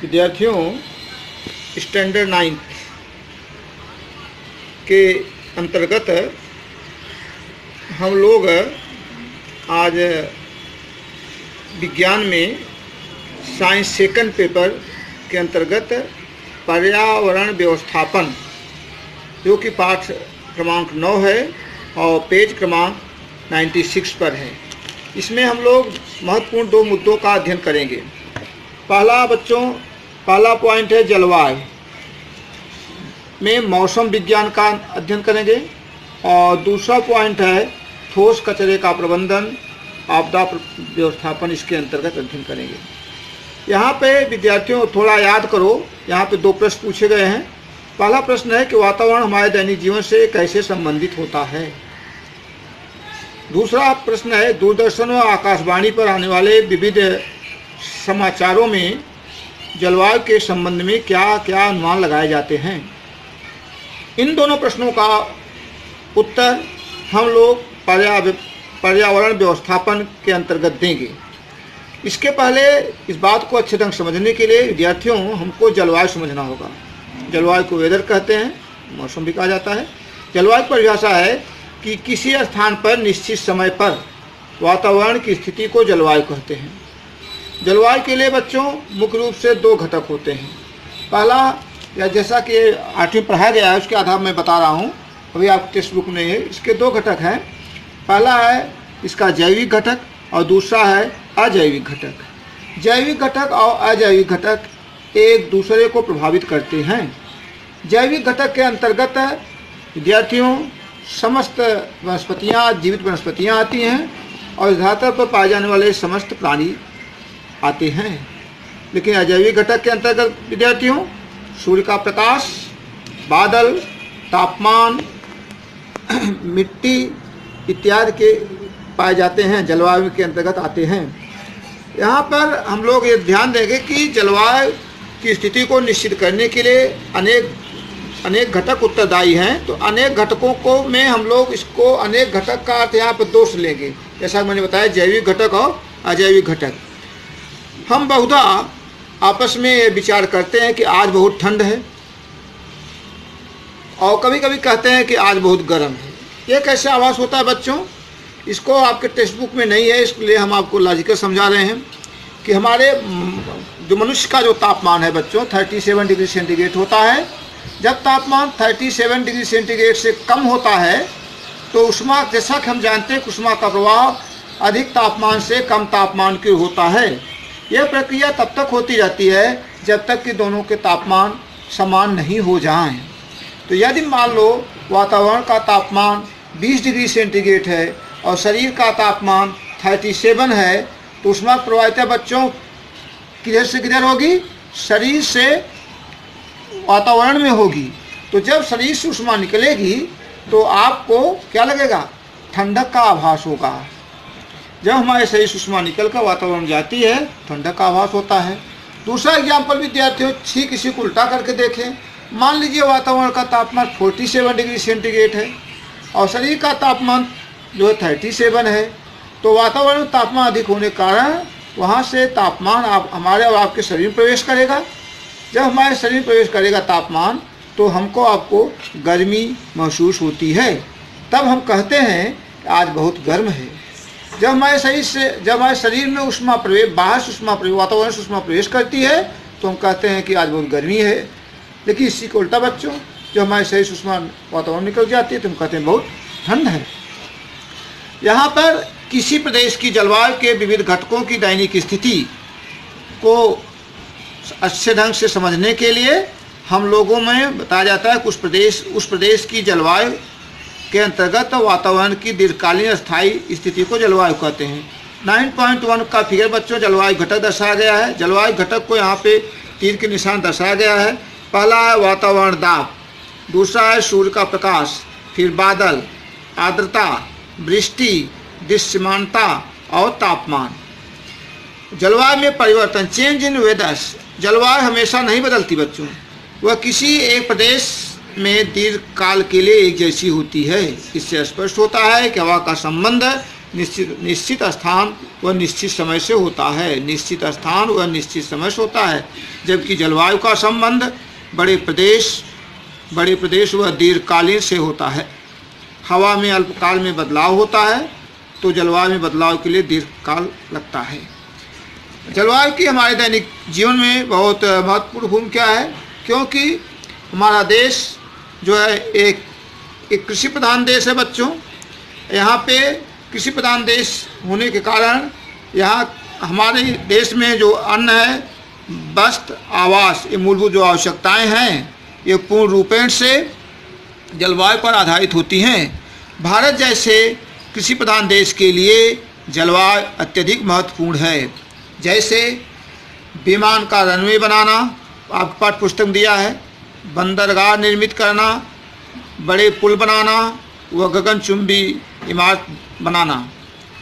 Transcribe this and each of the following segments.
विद्यार्थियों, स्टैंडर्ड 9 के अंतर्गत हम लोग आज विज्ञान में साइंस सेकंड पेपर के अंतर्गत पर्यावरण व्यवस्थापन, जो कि पाठ क्रमांक 9 है और पेज क्रमांक 96 पर है। इसमें हम लोग महत्वपूर्ण 2 मुद्दों का अध्ययन करेंगे। पहला पॉइंट है जलवायु में मौसम विज्ञान का अध्ययन करेंगे और दूसरा पॉइंट है ठोस कचरे का प्रबंधन, आपदा व्यवस्थापन, इसके अंतर्गत अध्ययन करेंगे। यहाँ पे विद्यार्थियों थोड़ा याद करो, यहाँ पे 2 प्रश्न पूछे गए हैं। पहला प्रश्न है कि वातावरण हमारे दैनिक जीवन से कैसे संबंधित होता है। दूसरा प्रश्न है दूरदर्शन व आकाशवाणी पर आने वाले विविध समाचारों में जलवायु के संबंध में क्या क्या अनुमान लगाए जाते हैं। इन दोनों प्रश्नों का उत्तर हम लोग पर्यावरण व्यवस्थापन के अंतर्गत देंगे। इसके पहले इस बात को अच्छे ढंग समझने के लिए विद्यार्थियों हमको जलवायु समझना होगा। जलवायु को वेदर कहते हैं, मौसम भी कहा जाता है। जलवायु की परिभाषा है कि किसी स्थान पर निश्चित समय पर वातावरण की स्थिति को जलवायु कहते हैं। जलवायु के लिए बच्चों मुख्य रूप से 2 घटक होते हैं। पहला, या जैसा कि 8वीं पढ़ाया गया है उसके आधार में बता रहा हूँ, अभी आप टेक्स्ट बुक में है। इसके 2 घटक हैं। पहला है इसका जैविक घटक और दूसरा है अजैविक घटक। जैविक घटक और अजैविक घटक एक दूसरे को प्रभावित करते हैं। जैविक घटक के अंतर्गत विद्यार्थियों समस्त वनस्पतियाँ, जीवित वनस्पतियाँ आती हैं और इस धरातल पर पाए जाने वाले समस्त प्राणी आते हैं। लेकिन अजैविक घटक के अंतर्गत विद्यार्थियों सूर्य का प्रकाश, बादल, तापमान, मिट्टी इत्यादि के पाए जाते हैं, जलवायु के अंतर्गत आते हैं। यहाँ पर हम लोग ये ध्यान देंगे कि जलवायु की स्थिति को निश्चित करने के लिए अनेक घटक उत्तरदायी हैं। तो अनेक घटकों को में हम लोग इसको अनेक घटक का अर्थ यहाँ पर 2 से लेंगे, जैसा मैंने बताया जैविक घटक और अजैविक घटक। हम बहुधा आपस में विचार करते हैं कि आज बहुत ठंड है और कभी कभी कहते हैं कि आज बहुत गर्म है। ये कैसे आभास होता है बच्चों? इसको आपके टेक्स्ट बुक में नहीं है, इसलिए हम आपको लॉजिकल समझा रहे हैं कि हमारे जो मनुष्य का जो तापमान है बच्चों 37 डिग्री सेंटीग्रेड होता है। जब तापमान 37 डिग्री सेंटीग्रेड से कम होता है तो ऊष्मा, जैसा कि हम जानते हैं, ऊष्मा का प्रवाह अधिक तापमान से कम तापमान की होता है। यह प्रक्रिया तब तक होती रहती है जब तक कि दोनों के तापमान समान नहीं हो जाएं। तो यदि मान लो वातावरण का तापमान 20 डिग्री सेंटीग्रेड है और शरीर का तापमान 37 है, तो ऊष्मा प्रवाहिता बच्चों किधर से किधर होगी? शरीर से वातावरण में होगी। तो जब शरीर से ऊष्मा निकलेगी तो आपको क्या लगेगा? ठंडक का आभास होगा। जब हमारे शरीर से ऊष्मा निकलकर वातावरण जाती है, ठंडक का आभास होता है। दूसरा एग्जाम्पल विद्यार्थियों ठीक इसी को उल्टा करके देखें। मान लीजिए वातावरण का तापमान 47 डिग्री सेंटीग्रेड है और शरीर का तापमान जो है 37 है। तो वातावरण में तापमान अधिक होने के कारण वहाँ से तापमान हमारे और आपके शरीर में प्रवेश करेगा। जब हमारे शरीर में प्रवेश करेगा तापमान, तो आपको गर्मी महसूस होती है। तब हम कहते हैं कि आज बहुत गर्म है। जब हमारे शरीर में ऊष्मा प्रवेश, बाहर से ऊष्मा प्रवेश, वातावरण से ऊष्मा प्रवेश करती है, तो हम कहते हैं कि आज बहुत गर्मी है। लेकिन इसी को उल्टा बच्चों, जब हमारे शरीर से ऊष्मा वातावरण निकल जाती है तो हम कहते हैं बहुत ठंड है। यहाँ पर किसी प्रदेश की जलवायु के विविध घटकों की दैनिक स्थिति को अच्छे ढंग से समझने के लिए हम लोगों में बताया जाता है कि उस प्रदेश की जलवायु के अंतर्गत वातावरण की दीर्घकालीन स्थायी स्थिति को जलवायु कहते हैं। 9.1 का फिगर बच्चों जलवायु घटक दर्शाया गया है। जलवायु घटक को यहाँ पे तीर के निशान दर्शाया गया है। पहला है वातावरण दाब, दूसरा है सूर्य का प्रकाश, फिर बादल, आर्द्रता, वृष्टि, दृश्यमानता और तापमान। जलवायु में परिवर्तन, चेंज इन वेदर्स। जलवायु हमेशा नहीं बदलती बच्चों, वह किसी एक प्रदेश में दीर्घ काल के लिए एक जैसी होती है। इससे स्पष्ट होता है कि हवा का संबंध निश्चित स्थान व निश्चित समय से होता है। निश्चित स्थान व निश्चित समय से होता है, जबकि जलवायु का संबंध बड़े प्रदेश व दीर्घकालीन से होता है। हवा में अल्पकाल में बदलाव होता है तो जलवायु में बदलाव के लिए दीर्घकाल लगता है। जलवायु की हमारे दैनिक जीवन में बहुत महत्वपूर्ण भूमिका है, क्योंकि हमारा देश जो है एक कृषि प्रधान देश है बच्चों। यहाँ पे कृषि प्रधान देश होने के कारण यहाँ हमारे देश में जो अन्न है, वस्त्र, आवास, ये मूलभूत जो आवश्यकताएं हैं, ये पूर्ण रूपेण से जलवायु पर आधारित होती हैं। भारत जैसे कृषि प्रधान देश के लिए जलवायु अत्यधिक महत्वपूर्ण है। जैसे विमान का रनवे बनाना, आपके पाठ पुस्तक दिया है, बंदरगाह निर्मित करना, बड़े पुल बनाना व गगनचुंबी इमारत बनाना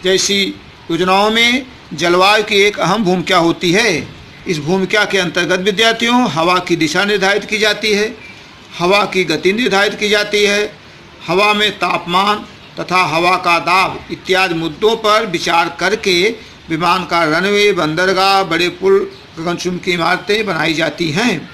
जैसी योजनाओं में जलवायु की एक अहम भूमिका होती है। इस भूमिका के अंतर्गत विद्यार्थियों हवा की दिशा निर्धारित की जाती है, हवा की गति निर्धारित की जाती है, हवा में तापमान तथा हवा का दाब इत्यादि मुद्दों पर विचार करके विमान का रनवे, बंदरगाह, बड़े पुल, गगनचुंबी की इमारतें बनाई जाती हैं।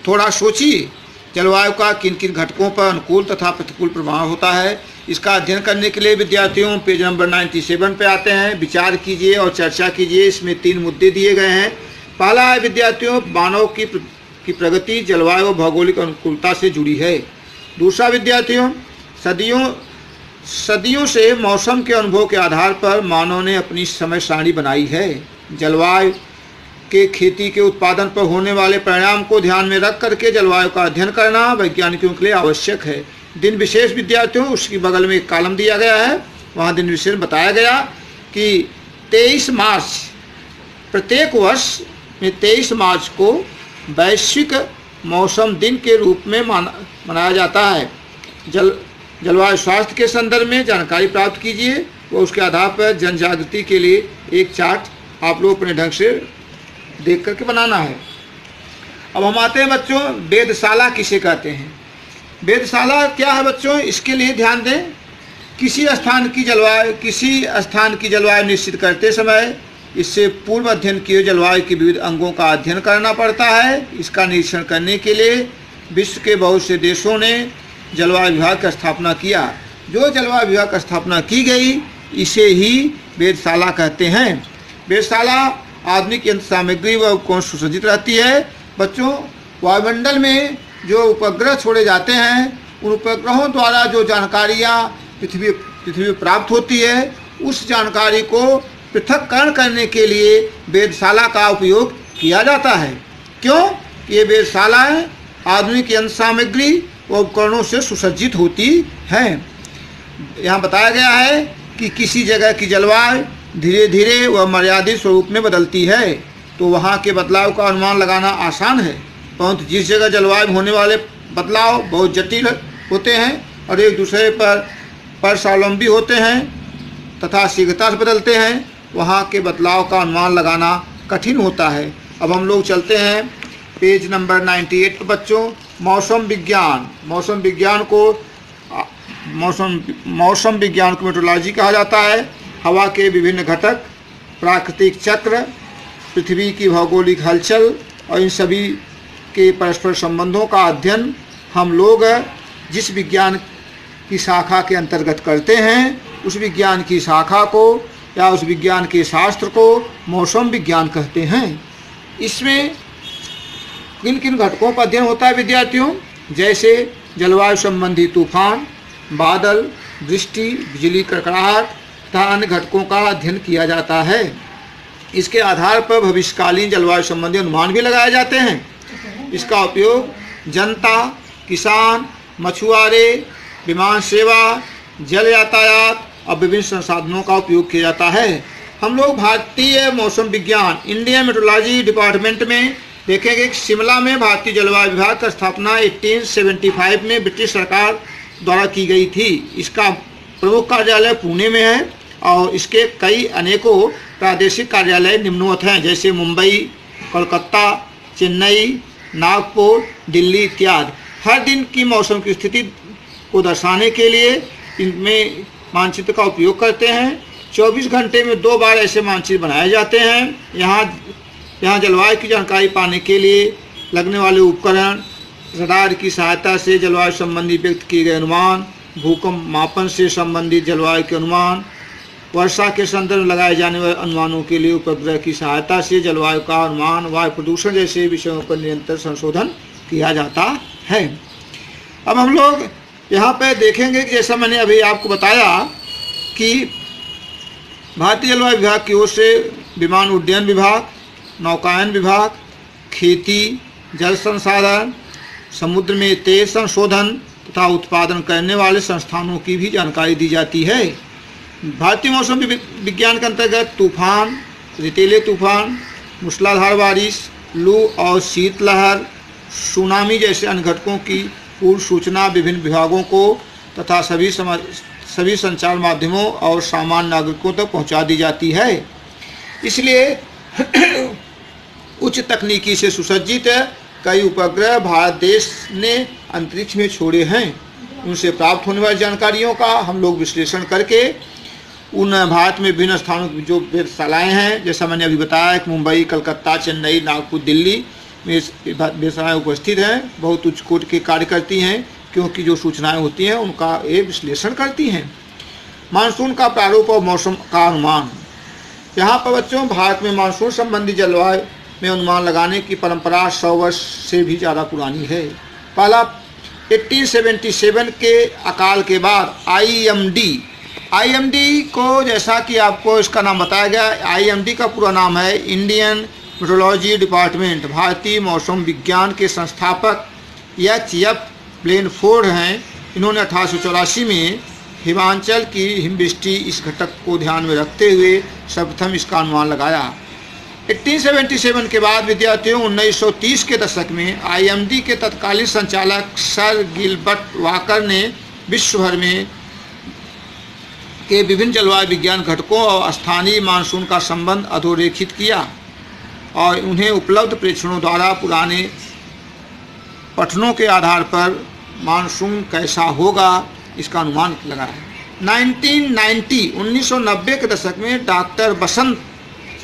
थोड़ा सोचिए, जलवायु का किन किन घटकों पर अनुकूल तथा प्रतिकूल प्रभाव होता है। इसका अध्ययन करने के लिए विद्यार्थियों पेज नंबर 97 पे आते हैं, विचार कीजिए और चर्चा कीजिए। इसमें 3 मुद्दे दिए गए हैं। पहला है विद्यार्थियों, मानव की प्रगति जलवायु और भौगोलिक अनुकूलता से जुड़ी है। दूसरा विद्यार्थियों, सदियों से मौसम के अनुभव के आधार पर मानव ने अपनी समय सारणी बनाई है। जलवायु के खेती के उत्पादन पर होने वाले परिणाम को ध्यान में रख करके जलवायु का अध्ययन करना वैज्ञानिकों के लिए आवश्यक है। दिन विशेष विद्यार्थियों, उसकी बगल में एक कॉलम दिया गया है, वहाँ दिन विशेष बताया गया कि 23 मार्च, प्रत्येक वर्ष में 23 मार्च को वैश्विक मौसम दिन के रूप में मनाया जाता है। जलवायु स्वास्थ्य के संदर्भ में जानकारी प्राप्त कीजिए व उसके आधार पर जन जागृति के लिए एक चार्ट आप लोग अपने ढंग से देख करके बनाना है। अब हम आते हैं बच्चों, वेधशाला किसे कहते हैं। वेधशाला क्या है बच्चों, इसके लिए ध्यान दें। किसी स्थान की जलवायु निश्चित करते समय इससे पूर्व अध्ययन किए जलवायु के विविध अंगों का अध्ययन करना पड़ता है। इसका निरीक्षण करने के लिए विश्व के बहुत से देशों ने जलवायु विभाग की स्थापना किया। जो जलवायु विभाग की स्थापना की गई इसे ही वेधशाला कहते हैं। वेधशाला आधुनिक यंत्र सामग्री व उपकरण सुसज्जित रहती है। बच्चों, वायुमंडल में जो उपग्रह छोड़े जाते हैं, उन उपग्रहों द्वारा जो जानकारियाँ पृथ्वी पर प्राप्त होती है, उस जानकारी को पृथक्करण करने के लिए वेधशाला का उपयोग किया जाता है। क्यों? ये वेधशालाएँ आधुनिक यंत्र सामग्री व उपकरणों से सुसज्जित होती हैं। यहाँ बताया गया है कि किसी जगह की जलवायु धीरे धीरे व मर्यादित स्वरूप में बदलती है तो वहाँ के बदलाव का अनुमान लगाना आसान है, परंतु जिस जगह जलवायु में होने वाले बदलाव बहुत जटिल होते हैं और एक दूसरे पर स्वावलंबी होते हैं तथा शीघ्रता से बदलते हैं, वहाँ के बदलाव का अनुमान लगाना कठिन होता है। अब हम लोग चलते हैं पेज नंबर 98 पर बच्चों। मौसम विज्ञान को मेट्रोलॉजी कहा जाता है। हवा के विभिन्न घटक, प्राकृतिक चक्र, पृथ्वी की भौगोलिक हलचल और इन सभी के परस्पर संबंधों का अध्ययन हम लोग जिस विज्ञान की शाखा के अंतर्गत करते हैं, उस विज्ञान की शाखा को या उस विज्ञान के शास्त्र को मौसम विज्ञान कहते हैं। इसमें किन किन घटकों का अध्ययन होता है विद्यार्थियों, जैसे जलवायु संबंधी तूफान, बादल, वृष्टि, बिजली कड़कड़ाहट तथा अन्य घटकों का अध्ययन किया जाता है। इसके आधार पर भविष्यकालीन जलवायु संबंधी अनुमान भी लगाए जाते हैं। इसका उपयोग जनता, किसान, मछुआरे, विमान सेवा, जल यातायात और विभिन्न संसाधनों का उपयोग किया जाता है। हम लोग भारतीय मौसम विज्ञान, इंडियन मेट्रोलॉजी डिपार्टमेंट में देखेंगे कि शिमला में भारतीय जलवायु विभाग की स्थापना 1875 में ब्रिटिश सरकार द्वारा की गई थी। इसका प्रमुख कार्यालय पुणे में है और इसके कई अनेकों प्रादेशिक कार्यालय निम्नवत हैं, जैसे मुंबई, कोलकाता, चेन्नई, नागपुर, दिल्ली इत्यादि। हर दिन की मौसम की स्थिति को दर्शाने के लिए इनमें मानचित्र का उपयोग करते हैं। 24 घंटे में 2 बार ऐसे मानचित्र बनाए जाते हैं। यहाँ जलवायु की जानकारी पाने के लिए लगने वाले उपकरण, रडार की सहायता से जलवायु संबंधी व्यक्त किए गए अनुमान, भूकंप मापन से संबंधित जलवायु के अनुमान, वर्षा के संदर्भ में लगाए जाने वाले अनुमानों के लिए उपग्रह की सहायता से जलवायु का अनुमान, वायु प्रदूषण जैसे विषयों पर निरंतर संशोधन किया जाता है। अब हम लोग यहाँ पर देखेंगे कि जैसा मैंने अभी आपको बताया कि भारतीय जलवायु विभाग की ओर से विमान उड्डयन विभाग, नौकायन विभाग, खेती, जल संसाधन, समुद्र में तेल संशोधन तथा उत्पादन करने वाले संस्थानों की भी जानकारी दी जाती है। भारतीय मौसम विज्ञान के अंतर्गत तूफान, रेतीले तूफान, मूसलाधार बारिश, लू और शीतलहर, सुनामी जैसे अन्य घटकों की पूर्व सूचना विभिन्न विभागों को तथा सभी संचार माध्यमों और सामान्य नागरिकों तक पहुंचा दी जाती है। इसलिए उच्च तकनीकी से सुसज्जित कई उपग्रह भारत देश ने अंतरिक्ष में छोड़े हैं। उनसे प्राप्त होने वाली जानकारियों का हम लोग विश्लेषण करके उन भारत में विभिन्न स्थानों की जो वेधशालाएँ हैं, जैसा मैंने अभी बताया कि मुंबई, कलकत्ता, चेन्नई, नागपुर, दिल्ली में वेधशालाएँ उपस्थित हैं, बहुत उच्च कोटि के कार्य करती हैं, क्योंकि जो सूचनाएं होती हैं उनका ये विश्लेषण करती हैं। मानसून का प्रारूप और मौसम का अनुमान। यहाँ पर बच्चों भारत में मानसून संबंधी जलवायु में अनुमान लगाने की परंपरा 100 वर्ष से भी ज़्यादा पुरानी है। पहला 1877 के अकाल के बाद आईएमडी को, जैसा कि आपको इसका नाम बताया गया, आईएमडी का पूरा नाम है इंडियन मेट्रोलॉजी डिपार्टमेंट। भारतीय मौसम विज्ञान के संस्थापक एच.एफ. प्लेनफोर्ड हैं। इन्होंने 1884 में हिमाचल की हिमवृष्टि इस घटक को ध्यान में रखते हुए सर्वप्रथम इसका अनुमान लगाया। 1877 के बाद विद्यार्थियों 1930 के दशक में आईएमडी के तत्कालीन संचालक सर गिलबर्ट वाकर ने विश्व भर में के विभिन्न जलवायु विज्ञान घटकों और स्थानीय मानसून का संबंध अधोरेखित किया और उन्हें उपलब्ध प्रेक्षणों द्वारा पुराने पठनों के आधार पर मानसून कैसा होगा इसका अनुमान लगाया। 1990 के दशक में डॉक्टर बसंत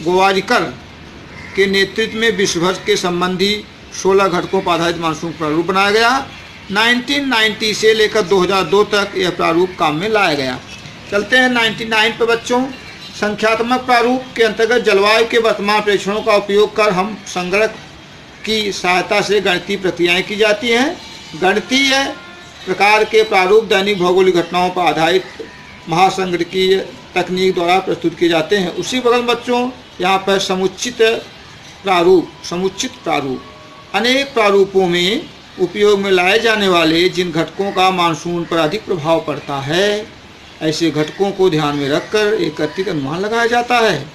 गोवारिकर के नेतृत्व में विश्व भर के संबंधी 16 घटकों पर आधारित मानसून प्रारूप बनाया गया। 1990 से लेकर 2002 तक यह प्रारूप काम में लाया गया। चलते हैं 99 पर बच्चों। संख्यात्मक प्रारूप के अंतर्गत जलवायु के वर्तमान प्रेक्षणों का उपयोग कर हम संगणक की सहायता से गणितीय प्रक्रियाएं की जाती हैं। गणितीय प्रकार के प्रारूप दैनिक भौगोलिक घटनाओं पर आधारित महासंगणकीय तकनीक द्वारा प्रस्तुत किए जाते हैं। उसी बगल बच्चों यहाँ पर समुचित प्रारूप अनेक प्रारूपों में उपयोग में लाए जाने वाले जिन घटकों का मानसून पर अधिक प्रभाव पड़ता है, ऐसे घटकों को ध्यान में रखकर एकत्रित अनुमान लगाया जाता है।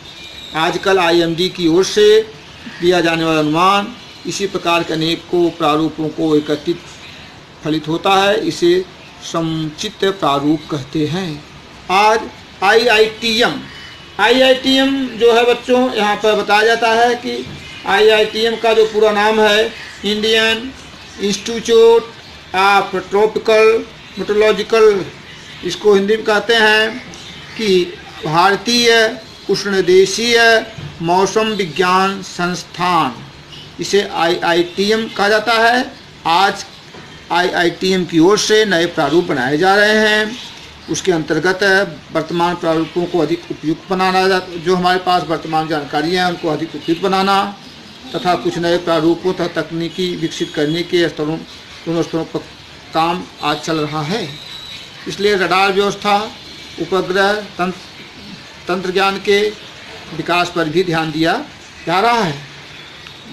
आजकल आईएमडी की ओर से दिया जाने वाला अनुमान इसी प्रकार के अनेकों प्रारूपों को एकत्रित फलित होता है। इसे समुचित प्रारूप कहते हैं। आज आईआईटीएम जो है बच्चों, यहाँ पर बताया जाता है कि आईआईटीएम का जो पूरा नाम है Indian institute of tropical meteorological, इसको हिंदी में कहते हैं कि भारतीय उष्णदेशीय मौसम विज्ञान संस्थान, इसे आईआईटीएम कहा जाता है। आज आईआईटीएम की ओर से नए प्रारूप बनाए जा रहे हैं। उसके अंतर्गत वर्तमान प्रारूपों को अधिक उपयुक्त बनाना, जो हमारे पास वर्तमान जानकारी है उनको अधिक उपयुक्त बनाना तथा कुछ नए प्रारूपों तथा तकनीकी विकसित करने के दोनों स्तरों पर काम आज चल रहा है। इसलिए रडार व्यवस्था, उपग्रह तंत्र ज्ञान के विकास पर भी ध्यान दिया जा रहा है।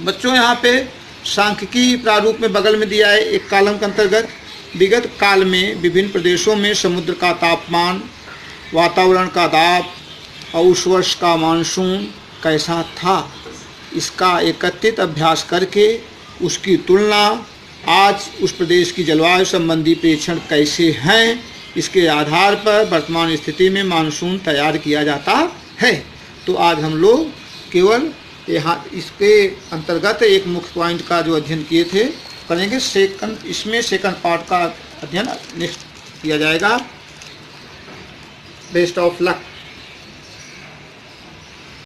बच्चों यहाँ पे सांख्यिकी प्रारूप में बगल में दिया है एक कॉलम के अंतर्गत विगत काल में विभिन्न प्रदेशों में समुद्र का तापमान, वातावरण का दाब और उस वर्ष का मानसून कैसा था, इसका एकत्रित अभ्यास करके उसकी तुलना आज उस प्रदेश की जलवायु संबंधी प्रेक्षण कैसे हैं, इसके आधार पर वर्तमान स्थिति में मानसून तैयार किया जाता है। तो आज हम लोग केवल यहाँ इसके अंतर्गत एक मुख्य पॉइंट का जो अध्ययन किए थे करेंगे। इसमें सेकंड पार्ट का अध्ययन नेक्स्ट किया जाएगा। Best of luck.